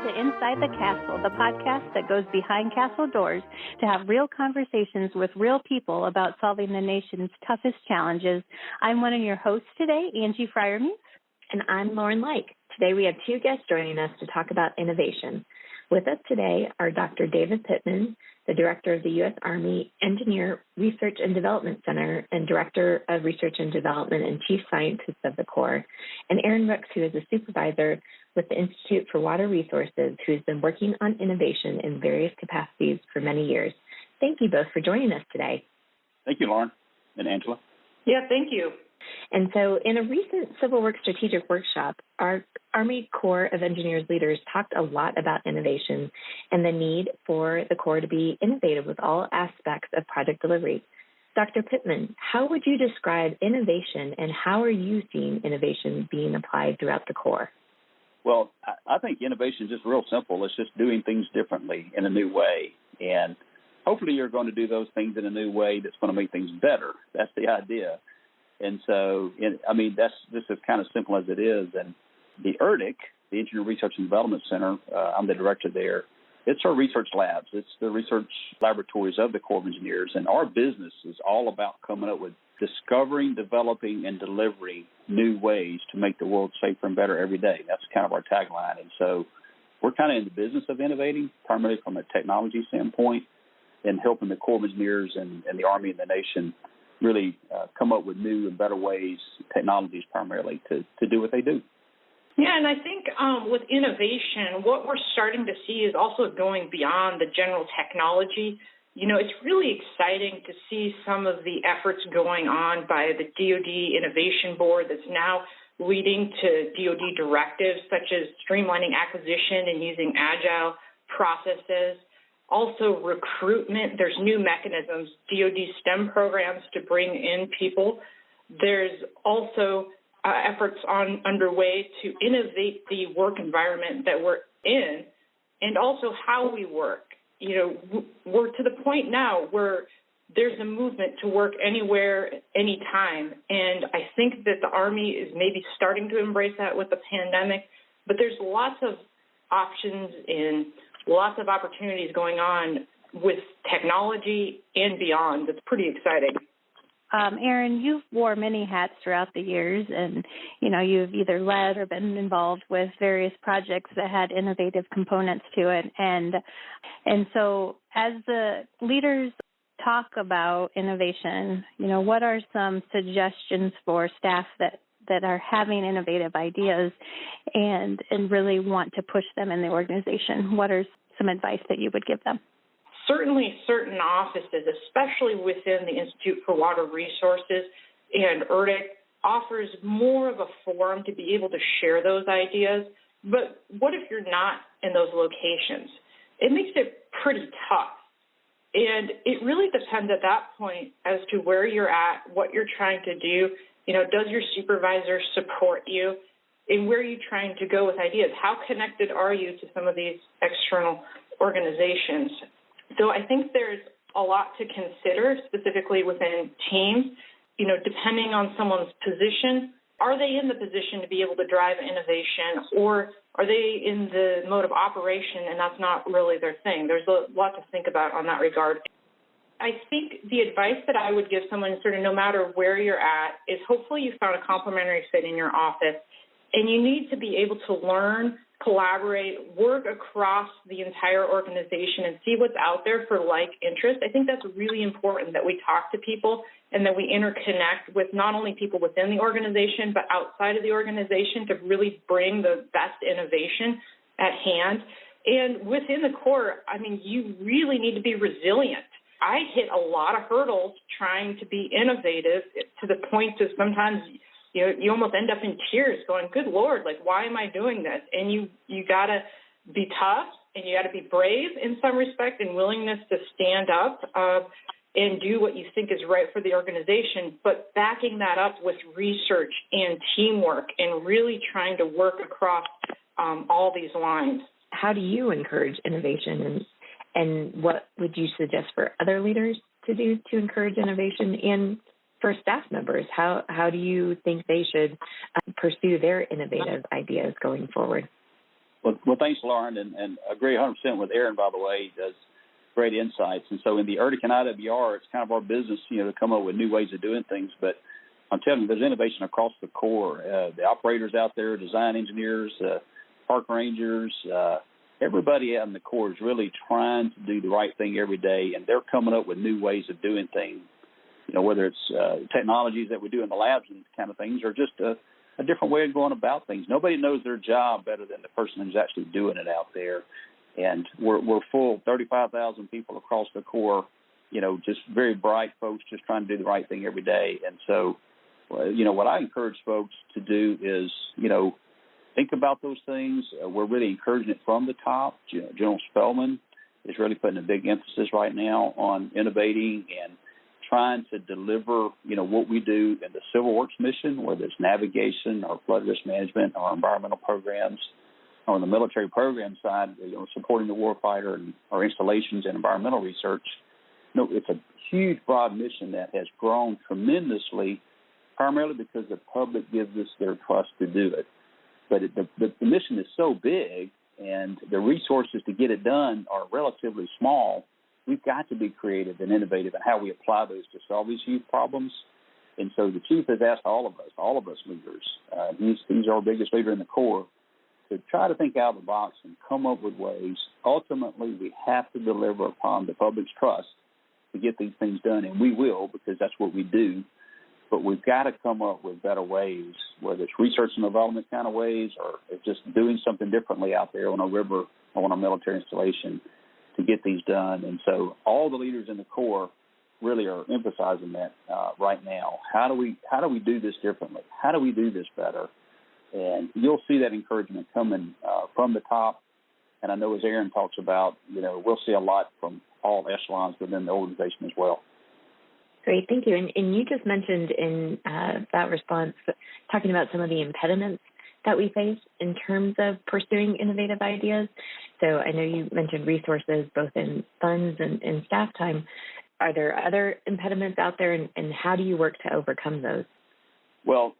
to Inside the Castle, the podcast that goes behind castle doors to have real conversations with real people about solving the nation's toughest challenges. I'm one of your hosts today, Angie Fryermuth. And I'm Lauren Lake. Today we have two guests joining us to talk about innovation. With us today are Dr. David Pittman, the Director of the U.S. Army Engineer Research and Development Center and Director of Research and Development and Chief Scientist of the Corps, and Aaron Rooks, who is a supervisor with the Institute for Water Resources, who has been working on innovation in various capacities for many years. Thank you both for joining us today. Thank you, Lauren and Angela. Yeah, thank you. And so in a recent Civil Works Strategic Workshop, our Army Corps of Engineers leaders talked a lot about innovation and the need for the Corps to be innovative with all aspects of project delivery. Dr. Pittman, how would you describe innovation and how are you seeing innovation being applied throughout the Corps? Well, I think innovation is just real simple. It's just doing things differently in a new way. And hopefully you're going to do those things in a new way that's going to make things better. That's the idea. And so, this is kind of simple as it is. And the ERDC, the Engineering Research and Development Center, I'm the director there. It's our research labs. It's the research laboratories of the Corps of Engineers. And our business is all about coming up with discovering, developing, and delivering new ways to make the world safer and better every day. That's kind of our tagline. And so we're kind of in the business of innovating, primarily from a technology standpoint, and helping the Corps of Engineers and the Army and the nation really come up with new and better ways, technologies primarily, to do what they do. Yeah, and I think with innovation, what we're starting to see is also going beyond the general technology. You know, it's really exciting to see some of the efforts going on by the DoD Innovation Board that's now leading to DoD directives such as streamlining acquisition and using agile processes. Also, recruitment, there's new mechanisms, DoD STEM programs to bring in people. There's also efforts underway to innovate the work environment that we're in and also how we work. You know, we're to the point now where there's a movement to work anywhere, anytime. And I think that the Army is maybe starting to embrace that with the pandemic, but there's lots of options and lots of opportunities going on with technology and beyond. It's pretty exciting. Aaron, you've wore many hats throughout the years, and, you know, you've either led or been involved with various projects that had innovative components to it. And so as the leaders talk about innovation, you know, what are some suggestions for staff that are having innovative ideas and really want to push them in the organization? What are some advice that you would give them? Certainly certain offices, especially within the Institute for Water Resources and ERDC, offers more of a forum to be able to share those ideas. But what if you're not in those locations? It makes it pretty tough. And it really depends at that point as to where you're at, what you're trying to do. You know, does your supervisor support you? And where are you trying to go with ideas? How connected are you to some of these external organizations? So I think there's a lot to consider, specifically within teams. You know, depending on someone's position, are they in the position to be able to drive innovation, or are they in the mode of operation and that's not really their thing? There's a lot to think about on that regard. I think the advice that I would give someone, sort of no matter where you're at, is hopefully you found a complementary fit in your office, and you need to be able to learn, collaborate, work across the entire organization and see what's out there for like interest. I think that's really important that we talk to people and that we interconnect with not only people within the organization, but outside of the organization to really bring the best innovation at hand. And within the Corps, I mean, you really need to be resilient. I hit a lot of hurdles trying to be innovative to the point of sometimes you almost end up in tears going, good Lord, like, why am I doing this? And you got to be tough and you got to be brave in some respect and willingness to stand up and do what you think is right for the organization, but backing that up with research and teamwork and really trying to work across all these lines. How do you encourage innovation, and what would you suggest for other leaders to do to encourage innovation? And for staff members, how do you think they should pursue their innovative ideas going forward? Well, thanks, Lauren, and agree 100% with Aaron, by the way. He does great insights. And so in the ERDC and IWR, it's kind of our business, to come up with new ways of doing things. But I'm telling you, there's innovation across the core. The operators out there, design engineers, park rangers, everybody out in the core is really trying to do the right thing every day, and they're coming up with new ways of doing things, whether it's technologies that we do in the labs and kind of things, or just a different way of going about things. Nobody knows their job better than the person who's actually doing it out there. And we're full, 35,000 people across the core, just very bright folks just trying to do the right thing every day. And so, what I encourage folks to do is, think about those things. We're really encouraging it from the top. General Spellman is really putting a big emphasis right now on innovating and trying to deliver, what we do in the Civil Works mission, whether it's navigation or flood risk management or environmental programs. On the military program side, supporting the warfighter and our installations and environmental research. It's a huge, broad mission that has grown tremendously, primarily because the public gives us their trust to do it. But the mission is so big, and the resources to get it done are relatively small. We've got to be creative and innovative in how we apply those to solve these huge problems. And so the chief has asked all of us leaders, he's our biggest leader in the Corps, to try to think out of the box and come up with ways. Ultimately, we have to deliver upon the public's trust to get these things done, and we will, because that's what we do. But we've got to come up with better ways, whether it's research and development kind of ways or it's just doing something differently out there on a river or on a military installation to get these done. And so all the leaders in the Corps really are emphasizing that right now. How do we do this differently? How do we do this better? And you'll see that encouragement coming from the top. And I know as Aaron talks about, we'll see a lot from all echelons within the organization as well. Great, thank you. And you just mentioned in that response, talking about some of the impediments that we face in terms of pursuing innovative ideas. So I know you mentioned resources, both in funds and staff time. Are there other impediments out there, and how do you work to overcome those? Well,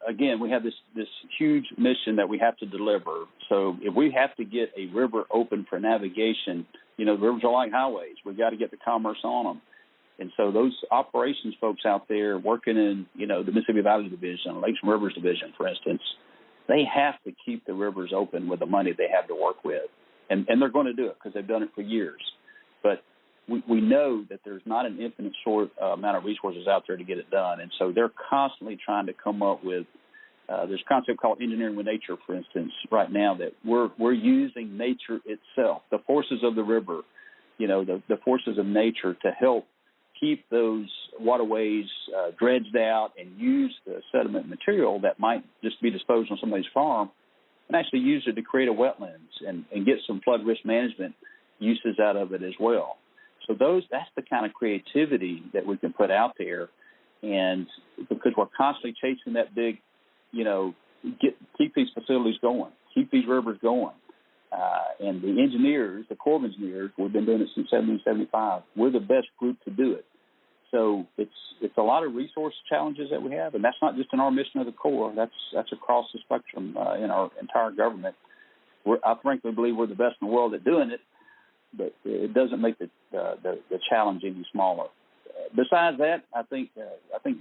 again, we have this huge mission that we have to deliver. So if we have to get a river open for navigation, the rivers are like highways. We've got to get the commerce on them. And so those operations folks out there working in, the Mississippi Valley Division, Lakes and Rivers Division, for instance, they have to keep the rivers open with the money they have to work with. And they're going to do it because they've done it for years. But we know that there's not an infinite amount of resources out there to get it done. And so they're constantly trying to come up with, there's a concept called engineering with nature, for instance, right now, that we're using nature itself, the forces of the river, the forces of nature to help keep those waterways dredged out and use the sediment material that might just be disposed on somebody's farm and actually use it to create a wetlands and get some flood risk management uses out of it as well. So that's the kind of creativity that we can put out there. And because we're constantly chasing that big, keep these facilities going, keep these rivers going. And the engineers, the Corps of Engineers, we've been doing it since 1775. We're the best group to do it. So it's a lot of resource challenges that we have, and that's not just in our mission of the Corps. That's across the spectrum in our entire government. I frankly believe we're the best in the world at doing it, but it doesn't make the challenge any smaller. Besides that, I think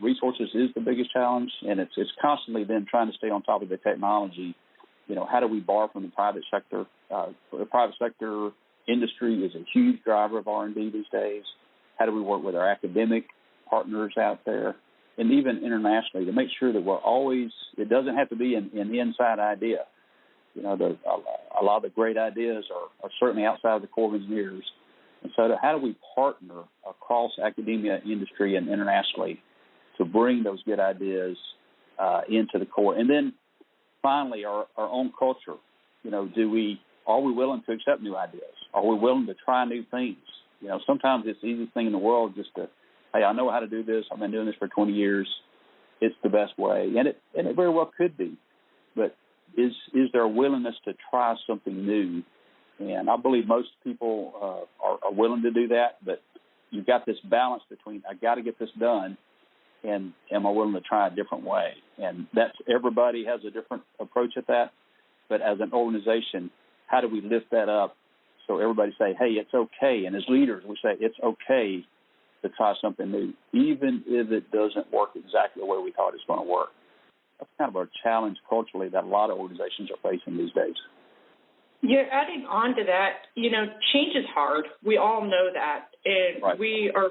resources is the biggest challenge, and it's constantly then trying to stay on top of the technology. How do we borrow from the private sector? The private sector industry is a huge driver of R&D these days. How do we work with our academic partners out there, and even internationally, to make sure that we're always, it doesn't have to be an inside idea. A lot of the great ideas are certainly outside of the Corps of Engineers. And so how do we partner across academia, industry, and internationally to bring those good ideas into the Corps? And then finally, our own culture. Are we willing to accept new ideas? Are we willing to try new things? Sometimes it's the easiest thing in the world just to, hey, I know how to do this. I've been doing this for 20 years. It's the best way. And it very well could be. But is there a willingness to try something new? And I believe most people are willing to do that. But you've got this balance between, I got to get this done, and am I willing to try a different way? And everybody has a different approach at that. But as an organization, how do we lift that up so everybody say, hey, it's okay. And as leaders, we say it's okay to try something new, even if it doesn't work exactly the way we thought it's going to work. That's kind of a challenge culturally that a lot of organizations are facing these days. Yeah, adding on to that, change is hard. We all know that, and right. We are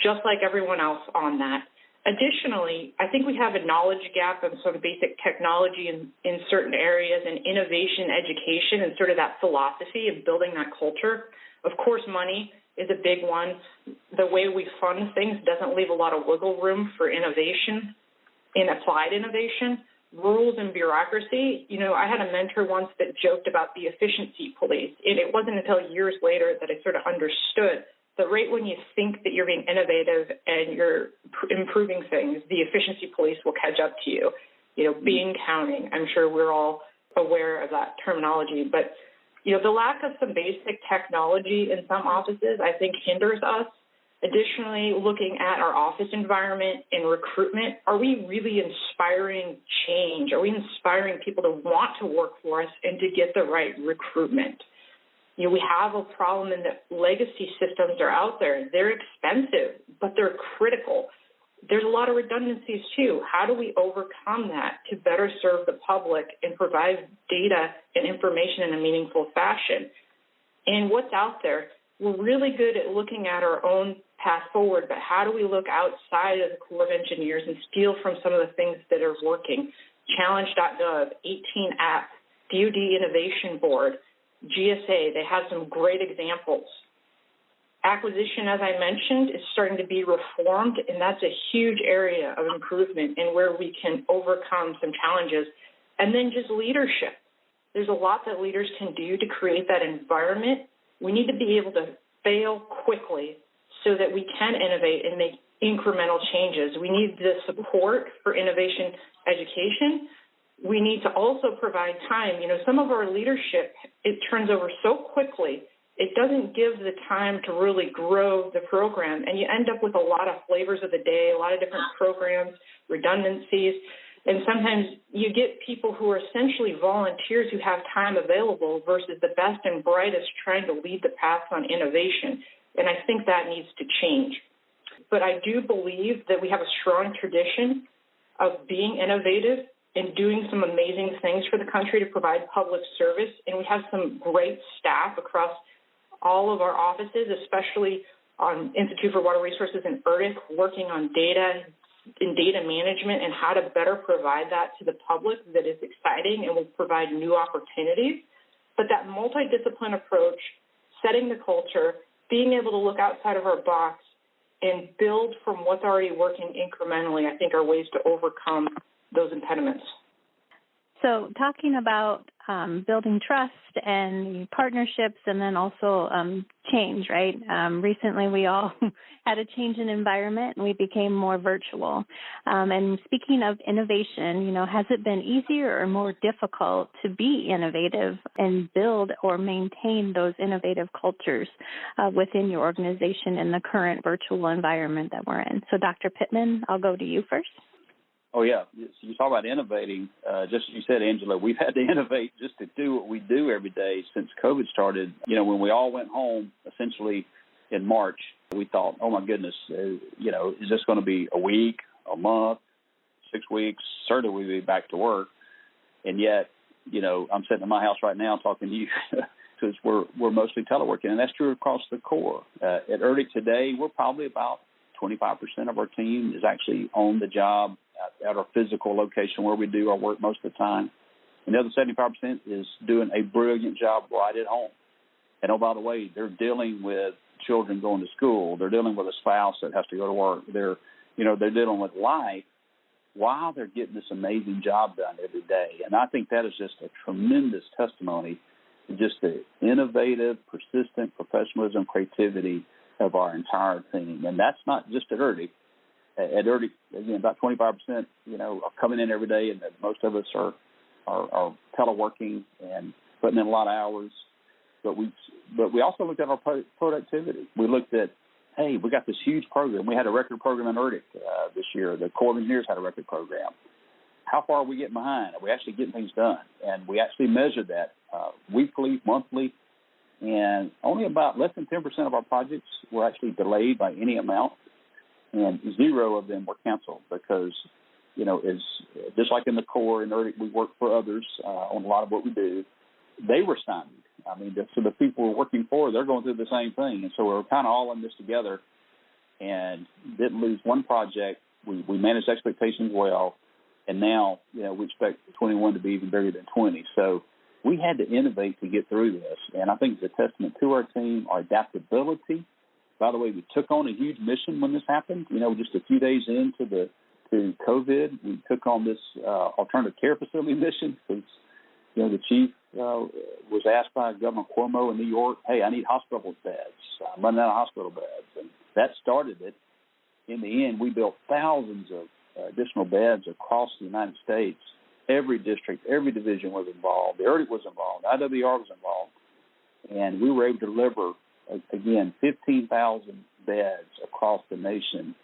just like everyone else on that. Additionally, I think we have a knowledge gap of sort of basic technology in certain areas and innovation education and sort of that philosophy of building that culture. Of course, money is a big one. The way we fund things doesn't leave a lot of wiggle room for innovation and applied innovation. Rules and bureaucracy. I had a mentor once that joked about the efficiency police, and it wasn't until years later that I sort of understood that right when you think that you're being innovative and you're improving things, the efficiency police will catch up to you. Bean counting, I'm sure we're all aware of that terminology, but the lack of some basic technology in some offices, I think, hinders us. Additionally, looking at our office environment and recruitment, are we really inspiring change? Are we inspiring people to want to work for us and to get the right recruitment? We have a problem in that legacy systems are out there. They're expensive, but they're critical. There's a lot of redundancies, too. How do we overcome that to better serve the public and provide data and information in a meaningful fashion? And what's out there? We're really good at looking at our own path forward, but how do we look outside of the Corps of Engineers and steal from some of the things that are working? Challenge.gov, 18App, DoD Innovation Board, GSA, they have some great examples. Acquisition, as I mentioned, is starting to be reformed, and that's a huge area of improvement and where we can overcome some challenges. And then just leadership. There's a lot that leaders can do to create that environment. We need to be able to fail quickly so that we can innovate and make incremental changes. We need the support for innovation education. We need to also provide time. Some of our leadership, it turns over so quickly, it doesn't give the time to really grow the program, and you end up with a lot of flavors of the day, a lot of different programs, redundancies, and sometimes you get people who are essentially volunteers who have time available versus the best and brightest trying to lead the path on innovation, and I think that needs to change. But I do believe that we have a strong tradition of being innovative and doing some amazing things for the country to provide public service. And we have some great staff across all of our offices, especially on Institute for Water Resources and ERDIC, working on data and data management and how to better provide that to the public that is exciting and will provide new opportunities. But that multidiscipline approach, setting the culture, being able to look outside of our box and build from what's already working incrementally, I think are ways to overcome those impediments. So talking about building trust and partnerships and then also change, right? Recently we all had a change in environment and we became more virtual. And speaking of innovation, has it been easier or more difficult to be innovative and build or maintain those innovative cultures within your organization in the current virtual environment that we're in? So Dr. Pittman, I'll go to you first. Oh, yeah. You talk about innovating. Just as you said, Angela, we've had to innovate just to do what we do every day since COVID started. When we all went home, essentially in March, we thought, oh, my goodness, is this going to be a week, a month, 6 weeks? Certainly we'll be back to work. And yet, I'm sitting in my house right now talking to you because we're mostly teleworking, and that's true across the Corps. At ERDIC today, we're probably about 25% of our team is actually on the job at our physical location where we do our work most of the time. And the other 75% is doing a brilliant job right at home. And, oh, by the way, they're dealing with children going to school. They're dealing with a spouse that has to go to work. They're dealing with life while they're getting this amazing job done every day. And I think that is just a tremendous testimony to just the innovative, persistent professionalism, creativity of our entire team. And that's not just at ERDIC. At ERDIC, again, about 25%, are coming in every day, and most of us are teleworking and putting in a lot of hours. But we also looked at our productivity. We looked at, hey, we got this huge program. We had a record program in ERDIC this year. The Corps of Engineers had a record program. how far are we getting behind? Are we actually getting things done? And we actually measure that weekly, monthly, and only about less than 10% of our projects were actually delayed by any amount, and 0 of them were canceled because, is just like in the Corps and we work for others on a lot of what we do. They were stymied. I mean, so the people we're working for, they're going through the same thing, and so we're kind of all in this together, and didn't lose one project. We managed expectations well, and now we expect 21 to be even bigger than 20. So we had to innovate to get through this, and I think it's a testament to our team, our adaptability. By the way, we took on a huge mission when this happened. Just a few days into COVID, we took on this alternative care facility mission because the chief was asked by Governor Cuomo in New York, hey, I need hospital beds. I'm running out of hospital beds. And that started it. In the end, we built thousands of additional beds across the United States. Every district, every division was involved. The IRDC was involved. The IWR was involved. And we were able to deliver, again, 15,000 beds across the nation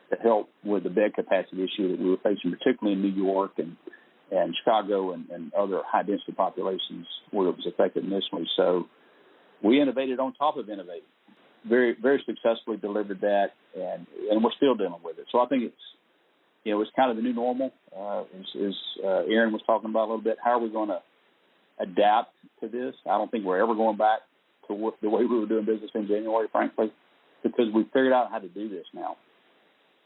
to help with the bed capacity issue that we were facing, particularly in New York and Chicago and other high-density populations where it was affected initially. So we innovated on top of innovating. Very, very successfully delivered that, and we're still dealing with it. So I think it's kind of the new normal, as Aaron was talking about a little bit. How are we going to adapt to this? I don't think we're ever going back to the way we were doing business in January, frankly, because we've figured out how to do this now.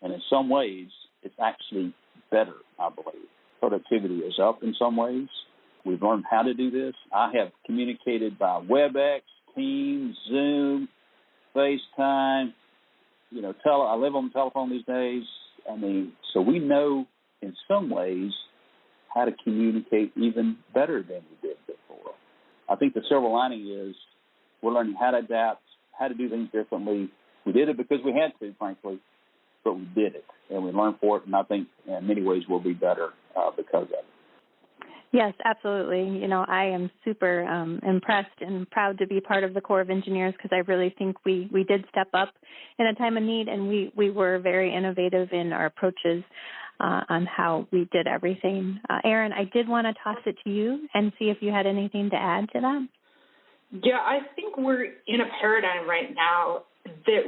And in some ways, it's actually better, I believe. Productivity is up in some ways. We've learned how to do this. I have communicated by WebEx, Teams, Zoom, FaceTime. I live on the telephone these days. I mean, so we know in some ways how to communicate even better than we did before. I think the silver lining is we're learning how to adapt, how to do things differently. We did it because we had to, frankly, but we did it, and we learned for it, and I think in many ways we'll be better because of it. Yes, absolutely. I am super impressed and proud to be part of the Corps of Engineers because I really think we did step up in a time of need, and we were very innovative in our approaches on how we did everything. Aaron, I did want to toss it to you and see if you had anything to add to that. Yeah, I think we're in a paradigm right now that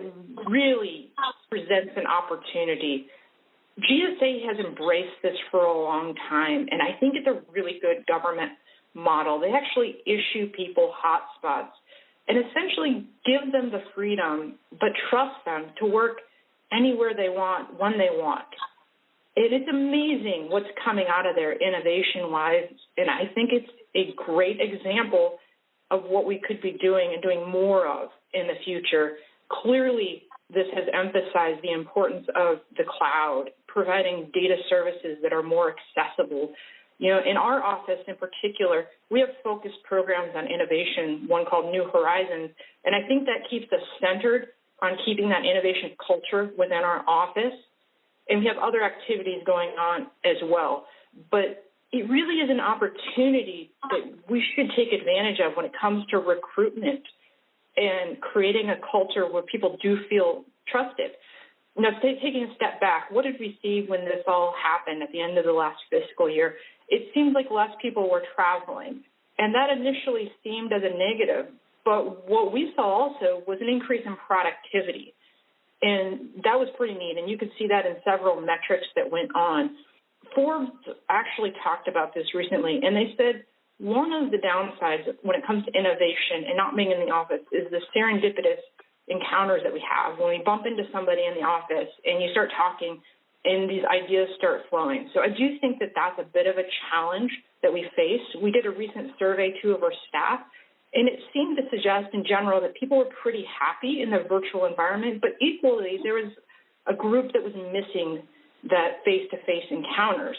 really presents an opportunity. GSA has embraced this for a long time, and I think it's a really good government model. They actually issue people hotspots and essentially give them the freedom, but trust them to work anywhere they want, when they want. And it's amazing what's coming out of there innovation-wise, and I think it's a great example of what we could be doing and doing more of in the future. Clearly, this has emphasized the importance of the cloud, providing data services that are more accessible. In our office in particular, we have focused programs on innovation, one called New Horizons, and I think that keeps us centered on keeping that innovation culture within our office. And we have other activities going on as well. But it really is an opportunity that we should take advantage of when it comes to recruitment and creating a culture where people do feel trusted. Now, taking a step back, what did we see when this all happened at the end of the last fiscal year? It seemed like less people were traveling, and that initially seemed as a negative. But what we saw also was an increase in productivity, and that was pretty neat, and you could see that in several metrics that went on. Forbes actually talked about this recently, and they said one of the downsides when it comes to innovation and not being in the office is the serendipitous encounters that we have when we bump into somebody in the office and you start talking and these ideas start flowing. So I do think that that's a bit of a challenge that we face. We did a recent survey, too, of our staff, and it seemed to suggest in general that people were pretty happy in the virtual environment, but equally there was a group that was missing that face-to-face encounters.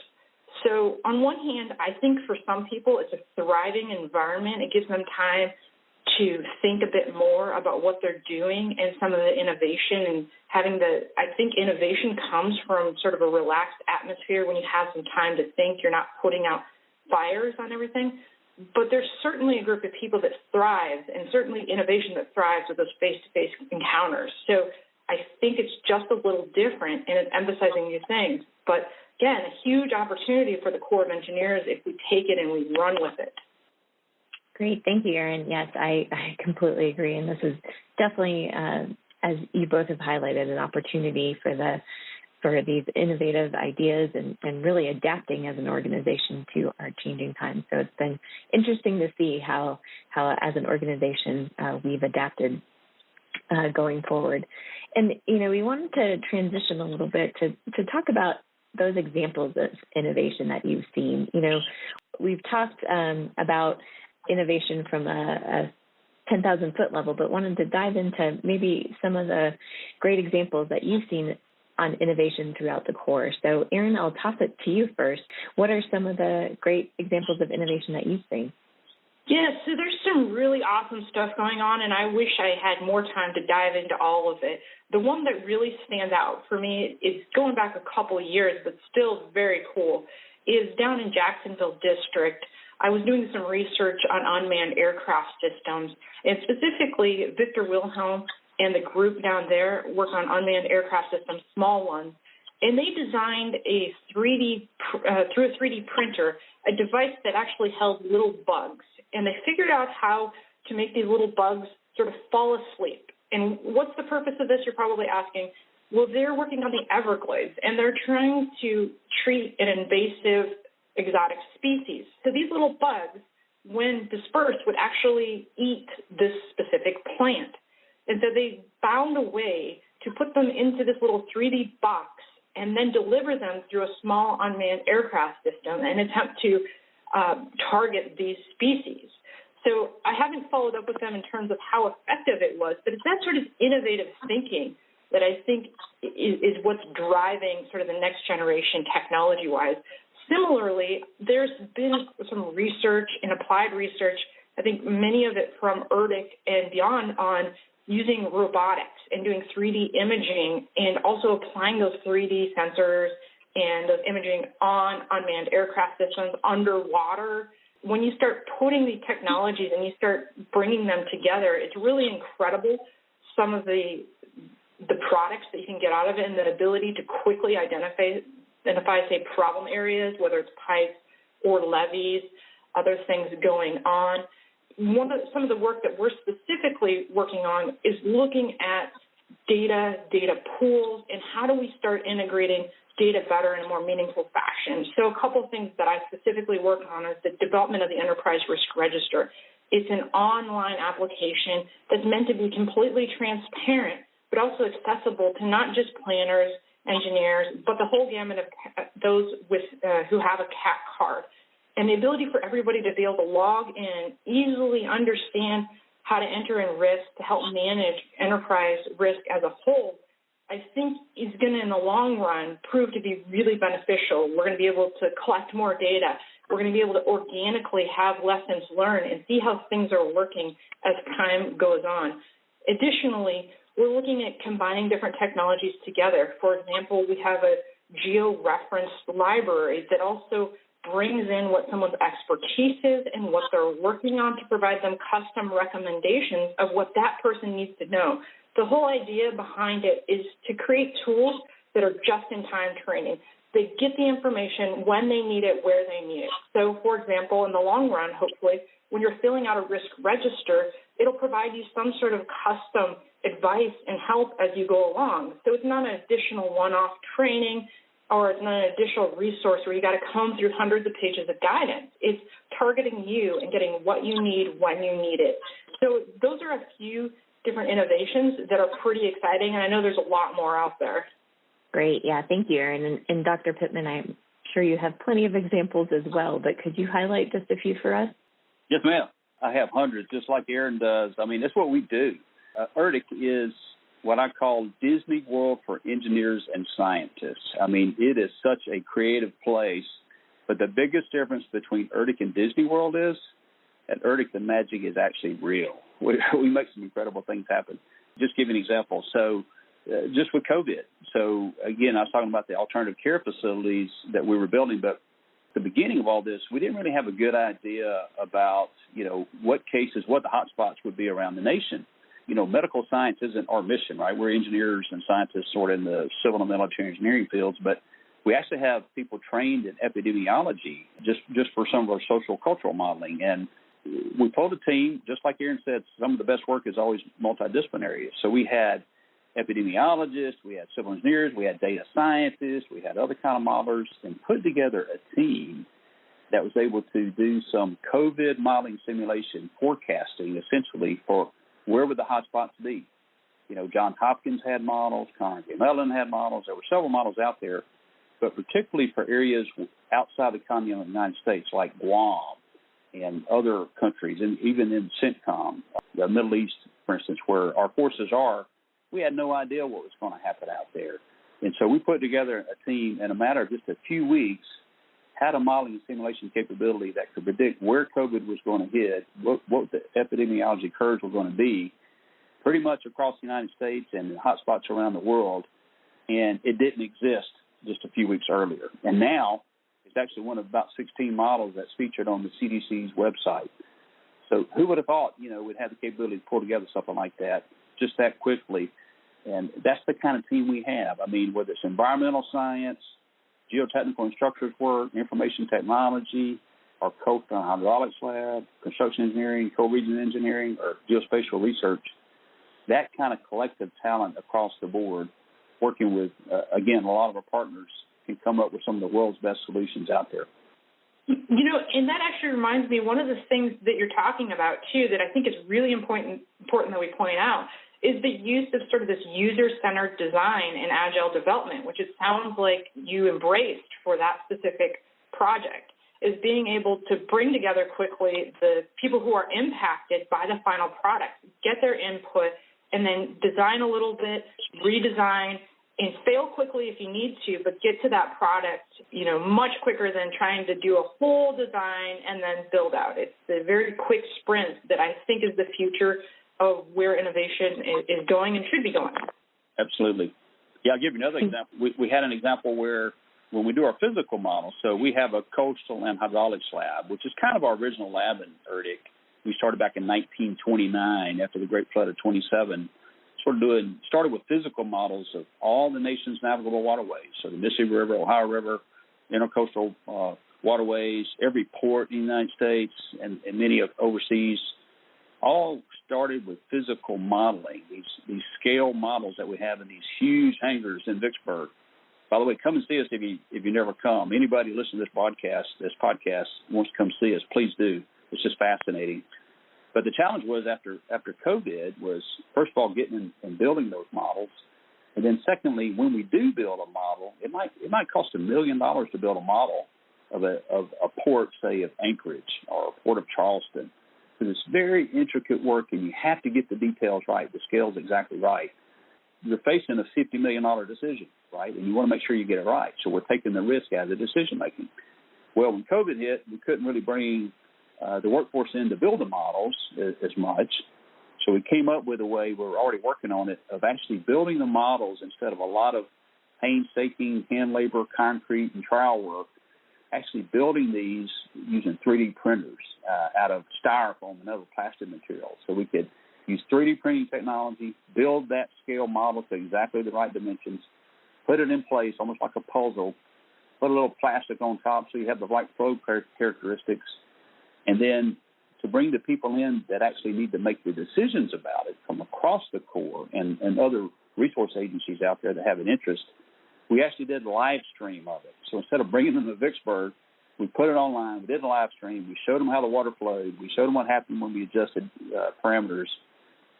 So on one hand, I think for some people it's a thriving environment. It gives them time to think a bit more about what they're doing and some of the innovation and I think innovation comes from sort of a relaxed atmosphere when you have some time to think. You're not putting out fires on everything. But there's certainly a group of people that thrive, and certainly innovation that thrives with those face-to-face encounters. So I think it's just a little different, and it's emphasizing new things. But again, a huge opportunity for the Corps of Engineers if we take it and we run with it. Great. Thank you, Erin. Yes, I completely agree. And this is definitely, as you both have highlighted, an opportunity for these innovative ideas and really adapting as an organization to our changing times. So it's been interesting to see how as an organization, we've adapted going forward. And, we wanted to transition a little bit to talk about those examples of innovation that you've seen. We've talked about innovation from a 10,000-foot level, but wanted to dive into maybe some of the great examples that you've seen on innovation throughout the Corps. So, Erin, I'll toss it to you first. What are some of the great examples of innovation that you've seen? Yeah, so there's some really awesome stuff going on, and I wish I had more time to dive into all of it. The one that really stands out for me is going back a couple of years, but still very cool, is down in Jacksonville District. I was doing some research on unmanned aircraft systems, and specifically Victor Wilhelm and the group down there work on unmanned aircraft systems, small ones. And they designed through a 3D printer, a device that actually held little bugs. And they figured out how to make these little bugs sort of fall asleep. And what's the purpose of this, you're probably asking? Well, they're working on the Everglades, and they're trying to treat an invasive exotic species. So these little bugs, when dispersed, would actually eat this specific plant. And so they found a way to put them into this little 3D box and then deliver them through a small unmanned aircraft system and attempt to target these species. So I haven't followed up with them in terms of how effective it was, but it's that sort of innovative thinking that I think is what's driving sort of the next generation technology-wise. Similarly, there's been some research and applied research, I think many of it from ERDC and beyond, on using robotics and doing 3D imaging and also applying those 3D sensors and those imaging on unmanned aircraft systems underwater. When you start putting these technologies and you start bringing them together, it's really incredible some of the products that you can get out of it and the ability to quickly identify, say, problem areas, whether it's pipes or levees, other things going on. Some of the work that we're specifically working on is looking at data pools, and how do we start integrating data better in a more meaningful fashion. So a couple of things that I specifically work on is the development of the Enterprise Risk Register. It's an online application that's meant to be completely transparent, but also accessible to not just planners, engineers, but the whole gamut of those who have a CAT card. And the ability for everybody to be able to log in, easily understand how to enter in risk to help manage enterprise risk as a whole, I think is going to, in the long run, prove to be really beneficial. We're going to be able to collect more data. We're going to be able to organically have lessons learned and see how things are working as time goes on. Additionally, we're looking at combining different technologies together. For example, we have a geo-referenced library that also brings in what someone's expertise is and what they're working on to provide them custom recommendations of what that person needs to know. The whole idea behind it is to create tools that are just-in-time training. They get the information when they need it, where they need it. So, for example, in the long run, hopefully, when you're filling out a risk register, it'll provide you some sort of custom advice and help as you go along. So it's not an additional one-off training, or it's not an additional resource where you got to comb through hundreds of pages of guidance. It's targeting you and getting what you need when you need it. So those are a few different innovations that are pretty exciting, and I know there's a lot more out there. Great. Yeah, thank you, Erin. And Dr. Pittman, I'm sure you have plenty of examples as well, but could you highlight just a few for us? Yes, ma'am. I have hundreds, just like Erin does. I mean, that's what we do. ERDC is what I call Disney World for engineers and scientists. I mean, it is such a creative place, but the biggest difference between ERDC and Disney World is at ERDC, the magic is actually real. We make some incredible things happen. Just give you an example. So just with COVID. So, again, I was talking about the alternative care facilities that we were building, but at the beginning of all this, we didn't really have a good idea about, what cases, what the hot spots would be around the nation. medical science isn't our mission, right? We're engineers and scientists sort of in the civil and military engineering fields, but we actually have people trained in epidemiology just for some of our social cultural modeling. And we pulled a team, just like Aaron said, some of the best work is always multidisciplinary. So we had epidemiologists, we had civil engineers, we had data scientists, we had other kind of modelers, and put together a team that was able to do some COVID modeling simulation forecasting, essentially, for where would the hotspots be. Johns Hopkins had models, Carnegie Mellon had models. There were several models out there, but particularly for areas outside the continental United States, like Guam and other countries, and even in CENTCOM, the Middle East, for instance, where our forces are, we had no idea what was going to happen out there. And so we put together a team in a matter of just a few weeks, had a modeling and simulation capability that could predict where COVID was going to hit, what the epidemiology curves were going to be, pretty much across the United States and hotspots around the world. And it didn't exist just a few weeks earlier. And now it's actually one of about 16 models that's featured on the CDC's website. So who would have thought, we'd have the capability to pull together something like that just that quickly? And that's the kind of team we have. I mean, whether it's environmental science, geotechnical and structures work, information technology, our coastal and hydraulics lab, construction engineering, co-region engineering, or geospatial research, that kind of collective talent across the board, working with, again, a lot of our partners, can come up with some of the world's best solutions out there. And that actually reminds me, one of the things that you're talking about, too, that I think is really important that we point out, is the use of sort of this user-centered design in agile development, which it sounds like you embraced for that specific project, is being able to bring together quickly the people who are impacted by the final product, get their input, and then design a little bit, redesign, and fail quickly if you need to, but get to that product, much quicker than trying to do a whole design and then build out. It's the very quick sprint that I think is the future of where innovation is going and should be going. Absolutely. Yeah, I'll give you another example. We had an example where when we do our physical models, so we have a coastal and hydraulics lab, which is kind of our original lab in ERDC. We started back in 1929 after the Great Flood of 27. Started with physical models of all the nation's navigable waterways. So the Mississippi River, Ohio River, intercoastal waterways, every port in the United States and many overseas, all started with physical modeling, these scale models that we have in these huge hangars in Vicksburg. By the way, come and see us if you never come. Anybody listening to this podcast wants to come see us, please do. It's just fascinating. But the challenge was after COVID was, first of all, getting and building those models. And then secondly, when we do build a model, it might cost $1 million to build a model of a port, say, of Anchorage or a port of Charleston. So it's very intricate work, and you have to get the details right, the scale's exactly right. You're facing a $50 million decision, right? And you want to make sure you get it right. So we're taking the risk out of the decision-making. Well, when COVID hit, we couldn't really bring the workforce in to build the models as much. So we came up with a way, we're already working on it, of actually building the models instead of a lot of painstaking hand labor, concrete, and trial work, actually building these using 3D printers out of styrofoam and other plastic materials. So we could use 3D printing technology, build that scale model to exactly the right dimensions, put it in place almost like a puzzle, put a little plastic on top so you have the right flow characteristics, and then to bring the people in that actually need to make the decisions about it from across the Corps and other resource agencies out there that have an interest, we actually did a live stream of it. So instead of bringing them to Vicksburg, we put it online. We did a live stream. We showed them how the water flowed. We showed them what happened when we adjusted parameters.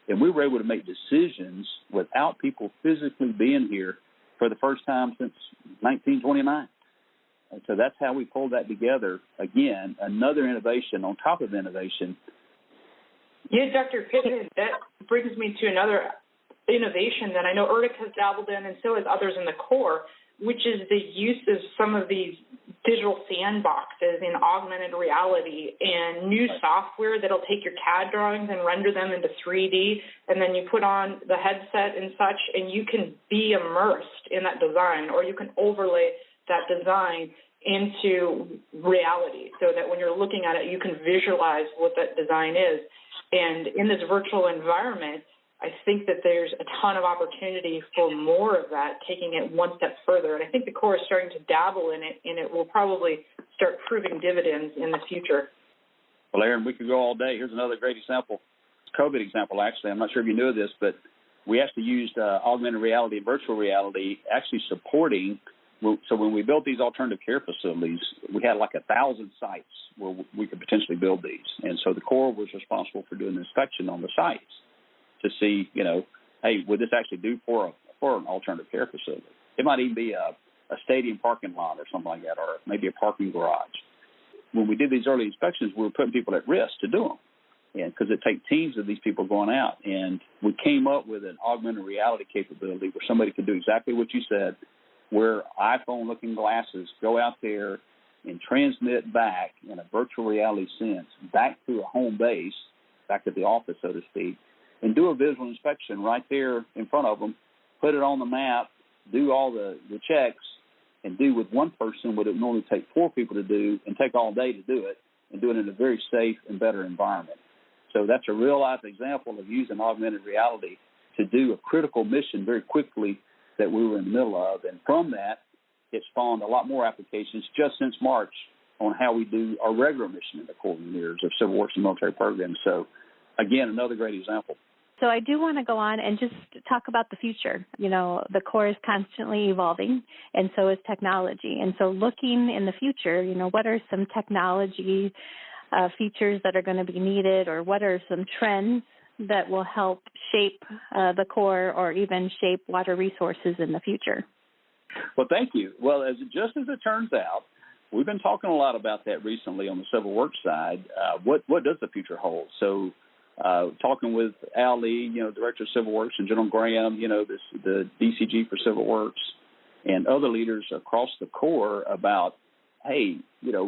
And we were able to make decisions without people physically being here for the first time since 1929. And so that's how we pulled that together. Again, another innovation on top of innovation. Yeah, Dr. Pittman, that brings me to another innovation that I know ERDC has dabbled in, and so has others in the Corps, which is the use of some of these digital sandboxes in augmented reality and new software that'll take your CAD drawings and render them into 3D, and then you put on the headset and such, and you can be immersed in that design, or you can overlay that design into reality so that when you're looking at it, you can visualize what that design is. And in this virtual environment, I think that there's a ton of opportunity for more of that, taking it one step further. And I think the Corps is starting to dabble in it, and it will probably start proving dividends in the future. Well, Aaron, we could go all day. Here's another great example. COVID example, actually. I'm not sure if you knew this, but we actually used augmented reality and virtual reality actually supporting. So when we built these alternative care facilities, we had like 1,000 sites where we could potentially build these. And so the Corps was responsible for doing the inspection on the sites to see, hey, would this actually do for an alternative care facility? It might even be a stadium parking lot or something like that, or maybe a parking garage. When we did these early inspections, we were putting people at risk to do them. And because it takes teams of these people going out, and we came up with an augmented reality capability where somebody could do exactly what you said, where iPhone-looking glasses go out there and transmit back in a virtual reality sense back to a home base, back to the office, so to speak, and do a visual inspection right there in front of them, put it on the map, do all the checks, and do with one person what it would normally take 4 people to do and take all day to do it, and do it in a very safe and better environment. So that's a real-life example of using augmented reality to do a critical mission very quickly that we were in the middle of. And from that, it spawned a lot more applications just since March on how we do our regular mission in the Corps of Engineers of Civil Works and Military Programs. So, again, another great example. So I do want to go on and just talk about the future. The Corps is constantly evolving, and so is technology. And so looking in the future, what are some technology features that are going to be needed, or what are some trends that will help shape the Corps or even shape water resources in the future? Well, thank you. Well, just as it turns out, we've been talking a lot about that recently on the Civil Works side. What does the future hold? So talking with Al Lee, Director of Civil Works, and General Graham, the DCG for Civil Works, and other leaders across the Corps about, hey,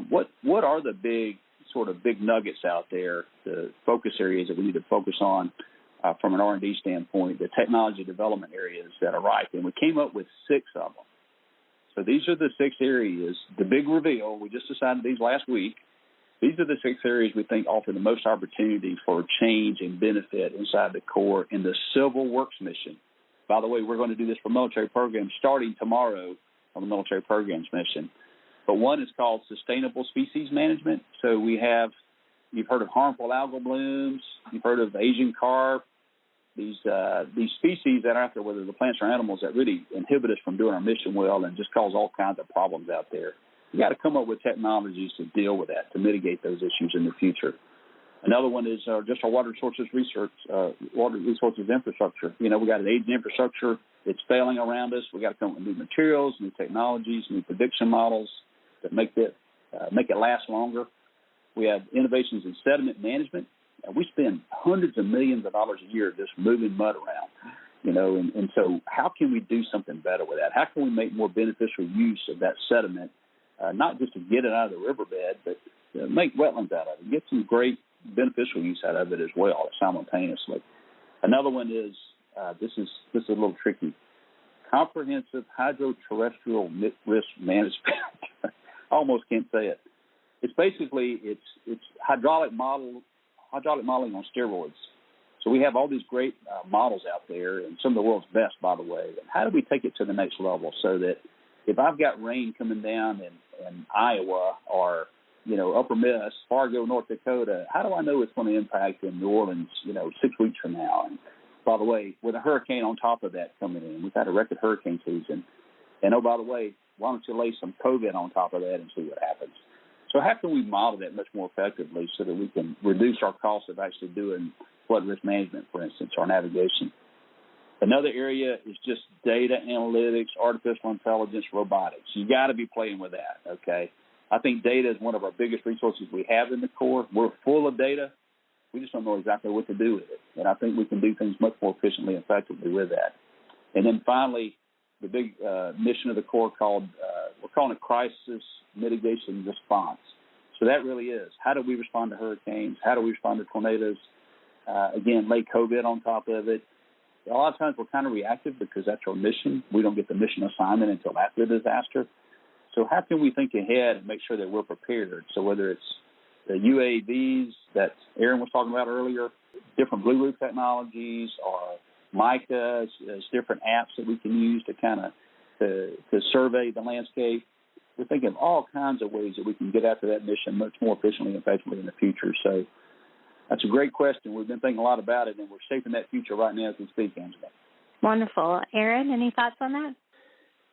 what are the big nuggets out there, the focus areas that we need to focus on from an R&D standpoint, the technology development areas that are ripe. And we came up with 6 of them. So these are the 6 areas. The big reveal, we just decided these last week. These are the 6 areas we think offer the most opportunity for change and benefit inside the Corps in the Civil Works mission. By the way, we're going to do this for military programs starting tomorrow on the military programs mission. But one is called sustainable species management. So you've heard of harmful algal blooms, you've heard of Asian carp, these species that are out there, whether the plants or animals, that really inhibit us from doing our mission well and just cause all kinds of problems out there. You got to come up with technologies to deal with that, to mitigate those issues in the future. Another one is just our water resources research, water resources infrastructure. We got an aging infrastructure. It's failing around us. We got to come up with new materials, new technologies, new prediction models that make it last longer. We have innovations in sediment management. We spend hundreds of millions of dollars a year just moving mud around, and so how can we do something better with that? How can we make more beneficial use of that sediment, not just to get it out of the riverbed, but make wetlands out of it, get some great beneficial use out of it as well simultaneously. Another one is, this is a little tricky, comprehensive hydroterrestrial risk management. I almost can't say it. It's basically it's hydraulic modeling on steroids. So we have all these great models out there, and some of the world's best, by the way. And how do we take it to the next level so that if I've got rain coming down in Iowa or Upper Miss, Fargo, North Dakota, how do I know it's going to impact in New Orleans 6 weeks from now? And by the way, with a hurricane on top of that coming in, we've had a record hurricane season. And oh, by the way, why don't you lay some COVID on top of that and see what happens? So how can we model that much more effectively so that we can reduce our cost of actually doing flood risk management, for instance, or navigation? Another area is just data analytics, artificial intelligence, robotics. You got to be playing with that, okay? I think data is one of our biggest resources we have in the Corps. We're full of data. We just don't know exactly what to do with it. And I think we can do things much more efficiently and effectively with that. And then finally, the big mission of the Corps we're calling it crisis mitigation response. So that really is, how do we respond to hurricanes? How do we respond to tornadoes? Again, lay COVID on top of it. A lot of times we're kind of reactive because that's our mission. We don't get the mission assignment until after the disaster. So how can we think ahead and make sure that we're prepared? So whether it's the UAVs that Aaron was talking about earlier, different blue roof technologies, or Mica, as different apps that we can use to kind of to survey the landscape. We're thinking of all kinds of ways that we can get after that mission much more efficiently and effectively in the future. So that's a great question. We've been thinking a lot about it, and we're shaping that future right now as we speak, Angela. Wonderful. Aaron, any thoughts on that?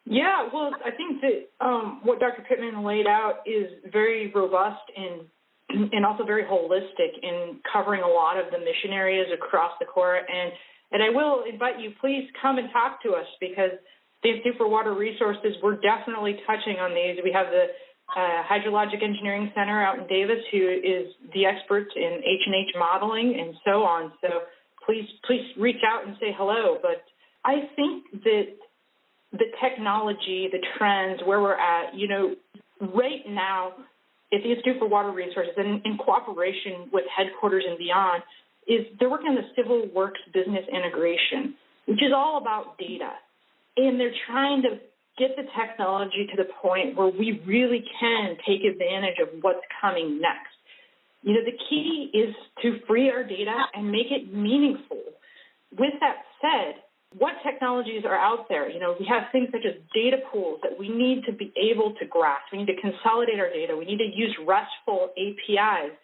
Yeah, well, I think that what Dr. Pittman laid out is very robust and also very holistic in covering a lot of the mission areas across the Corps. And I will invite you, please come and talk to us, because the Institute for Water Resources, we're definitely touching on these. We have the Hydrologic Engineering Center out in Davis, who is the experts in H&H modeling and so on. So please reach out and say hello. But I think that the technology, the trends, where we're at, right now at the Institute for Water Resources, and in cooperation with headquarters and beyond, is they're working on the Civil Works business integration, which is all about data. And they're trying to get the technology to the point where we really can take advantage of what's coming next. The key is to free our data and make it meaningful. With that said, what technologies are out there? We have things such as data pools that we need to be able to grasp. We need to consolidate our data. We need to use RESTful APIs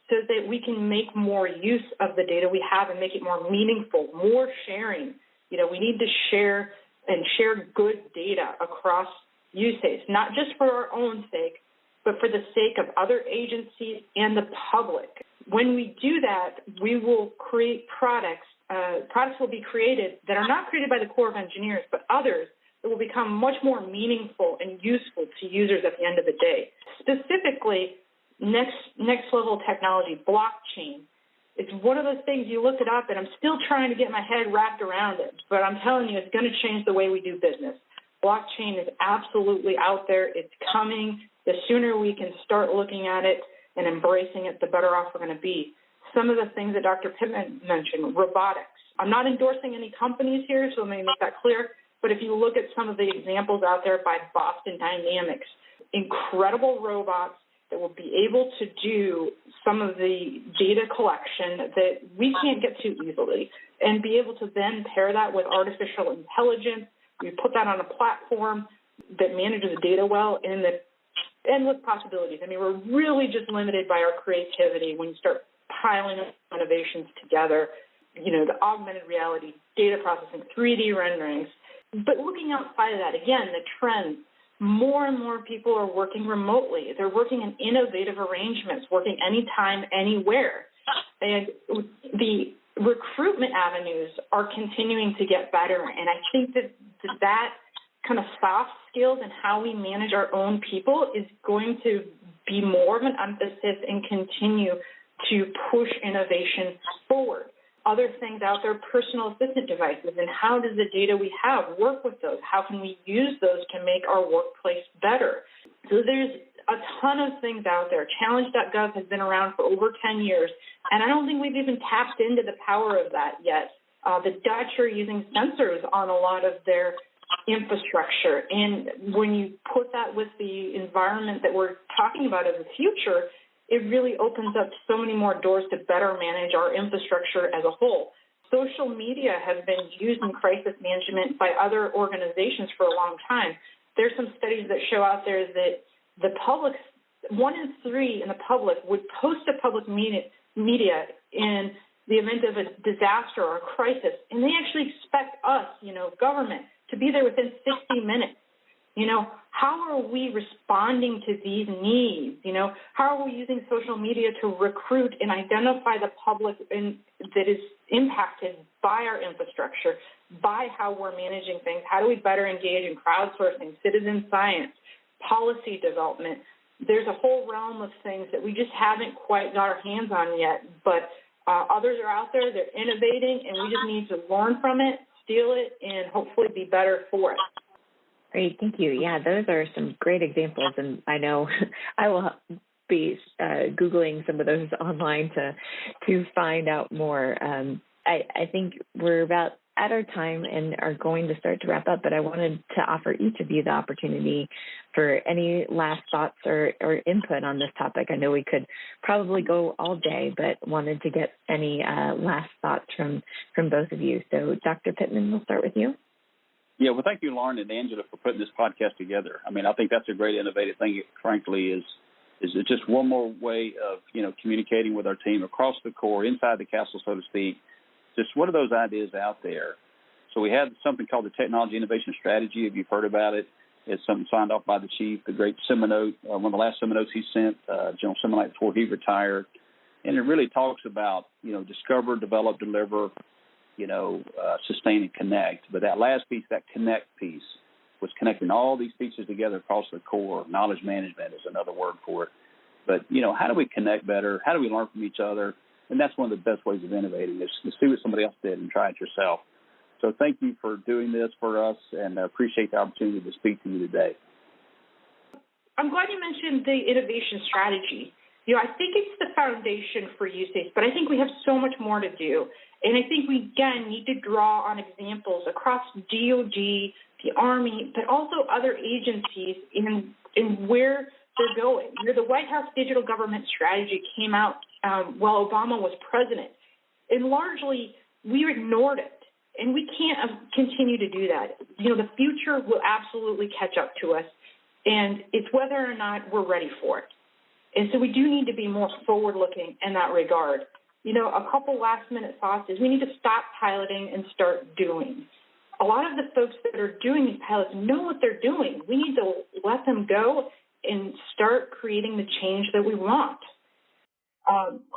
so that we can make more use of the data we have and make it more meaningful, more sharing. We need to share good data across USACE, not just for our own sake, but for the sake of other agencies and the public. When we do that, we will create products. Products will be created that are not created by the Corps of Engineers, but others that will become much more meaningful and useful to users at the end of the day. Specifically, next level technology, blockchain. It's one of those things, you look it up, and I'm still trying to get my head wrapped around it, but I'm telling you, it's going to change the way we do business. Blockchain is absolutely out there. It's coming. The sooner we can start looking at it and embracing it, the better off we're going to be. Some of the things that Dr. Pittman mentioned, robotics. I'm not endorsing any companies here, so let me make that clear, but if you look at some of the examples out there by Boston Dynamics, incredible robots that will be able to do some of the data collection that we can't get to easily, and be able to then pair that with artificial intelligence. We put that on a platform that manages the data well, and the endless possibilities. I mean, we're really just limited by our creativity when you start piling up innovations together, the augmented reality, data processing, 3D renderings. But looking outside of that, again, the trends, more and more people are working remotely. They're working in innovative arrangements, working anytime, anywhere. And the recruitment avenues are continuing to get better. And I think that kind of soft skills and how we manage our own people is going to be more of an emphasis and continue to push innovation forward. Other things out there, personal assistant devices, and how does the data we have work with those? How can we use those to make our workplace better? So there's a ton of things out there. Challenge.gov has been around for over 10 years, and I don't think we've even tapped into the power of that yet. The Dutch are using sensors on a lot of their infrastructure, and when you put that with the environment that we're talking about as the future, it really opens up so many more doors to better manage our infrastructure as a whole. Social media has been used in crisis management by other organizations for a long time. There's some studies that show out there that the public, 1 in 3 in the public would post to public media in the event of a disaster or a crisis, and they actually expect us, government, to be there within 60 minutes. How are we responding to these needs? How are we using social media to recruit and identify the public that is impacted by our infrastructure, by how we're managing things? How do we better engage in crowdsourcing, citizen science, policy development? There's a whole realm of things that we just haven't quite got our hands on yet, but others are out there, they're innovating, and we just need to learn from it, steal it, and hopefully be better for it. Great, thank you. Yeah, those are some great examples, and I know I will be Googling some of those online to find out more. I think we're about at our time and are going to start to wrap up, but I wanted to offer each of you the opportunity for any last thoughts or input on this topic. I know we could probably go all day, but wanted to get any last thoughts from both of you. So Dr. Pittman, we'll start with you. Yeah, well, thank you, Lauren and Angela, for putting this podcast together. I mean, I think that's a great innovative thing. It, frankly, is just one more way of, communicating with our team across the core, inside the castle, so to speak. Just what are those ideas out there? So we have something called the Technology Innovation Strategy, if you've heard about it. It's something signed off by the chief, the great Seminote, one of the last Seminotes he sent, General Seminote, before he retired. And it really talks about, discover, develop, deliver, sustain and connect. But that last piece, that connect piece, was connecting all these pieces together across the core. Knowledge management is another word for it. But, how do we connect better? How do we learn from each other? And that's one of the best ways of innovating is to see what somebody else did and try it yourself. So thank you for doing this for us, and I appreciate the opportunity to speak to you today. I'm glad you mentioned the innovation strategy. I think it's the foundation for USACE, but I think we have so much more to do. And I think we, again, need to draw on examples across DOD, the Army, but also other agencies in where they're going. The White House Digital Government Strategy came out while Obama was president, and largely we ignored it. And we can't continue to do that. The future will absolutely catch up to us, and it's whether or not we're ready for it. And so we do need to be more forward-looking in that regard. A couple last-minute thoughts is we need to stop piloting and start doing. A lot of the folks that are doing these pilots know what they're doing. We need to let them go and start creating the change that we want.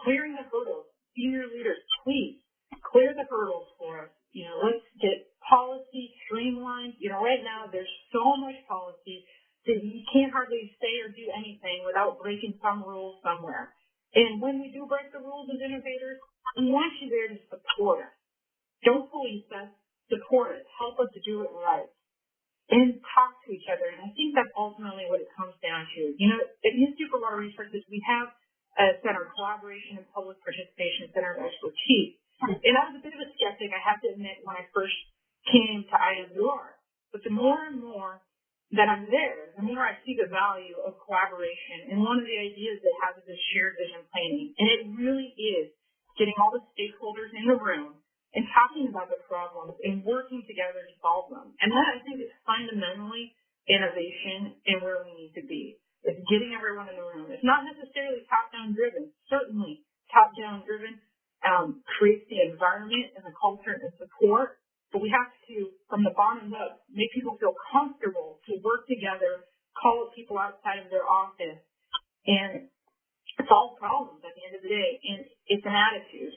Clearing the hurdles. Senior leaders, please clear the hurdles for us. Let's get policy streamlined. Right now there's so much policy that you can't hardly say or do anything without breaking some rules somewhere. And when we do break the rules as innovators, we want you there to support us. Don't police us, support us, help us to do it right. And talk to each other. And I think that's ultimately what it comes down to. At Institute for Water Resources, we have a center, Collaboration and Public Participation Center of Expertise. And I was a bit of a skeptic, I have to admit, when I first came to IWR. But the more and more that I'm there, the more I see the value of collaboration. And one of the ideas that has this shared vision planning. And it really is getting all the stakeholders in the room and talking about the problems and working together to solve them. And that, I think, is fundamentally innovation and where we need to be. It's getting everyone in the room. It's not necessarily top-down driven. Certainly top-down driven creates the environment and the culture and support. But we have to, from the bottom up, make people feel comfortable to work together, call up people outside of their office, and solve problems at the end of the day. And it's an attitude.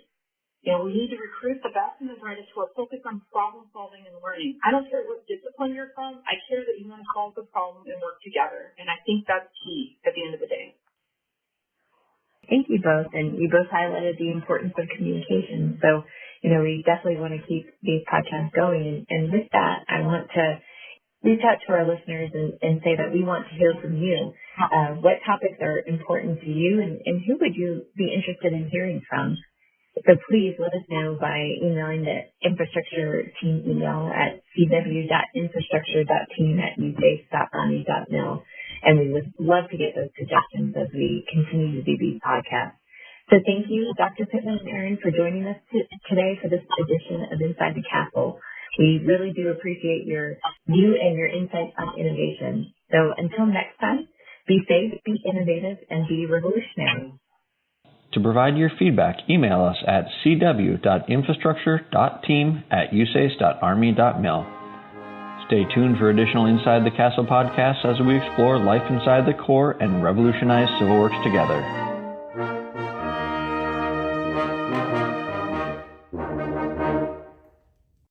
We need to recruit the best and the brightest who are focused on problem solving and learning. I don't care what discipline you're from. I care that you want to solve the problem and work together. And I think that's key at the end of the day. Thank you both. And you both highlighted the importance of communication. So, we definitely want to keep these podcasts going. And with that, I want to reach out to our listeners and say that we want to hear from you. What topics are important to you and who would you be interested in hearing from? So please let us know by emailing the infrastructure team email at cw.infrastructure.team@usace.army.mil. And we would love to get those suggestions as we continue to do these podcasts. So thank you, Dr. Pittman and Aaron, for joining us today for this edition of Inside the Castle. We really do appreciate your view and your insights on innovation. So until next time, be safe, be innovative, and be revolutionary. To provide your feedback, email us at cw.infrastructure.team@usace.army.mil. Stay tuned for additional Inside the Castle podcasts as we explore life inside the core and revolutionize civil works together.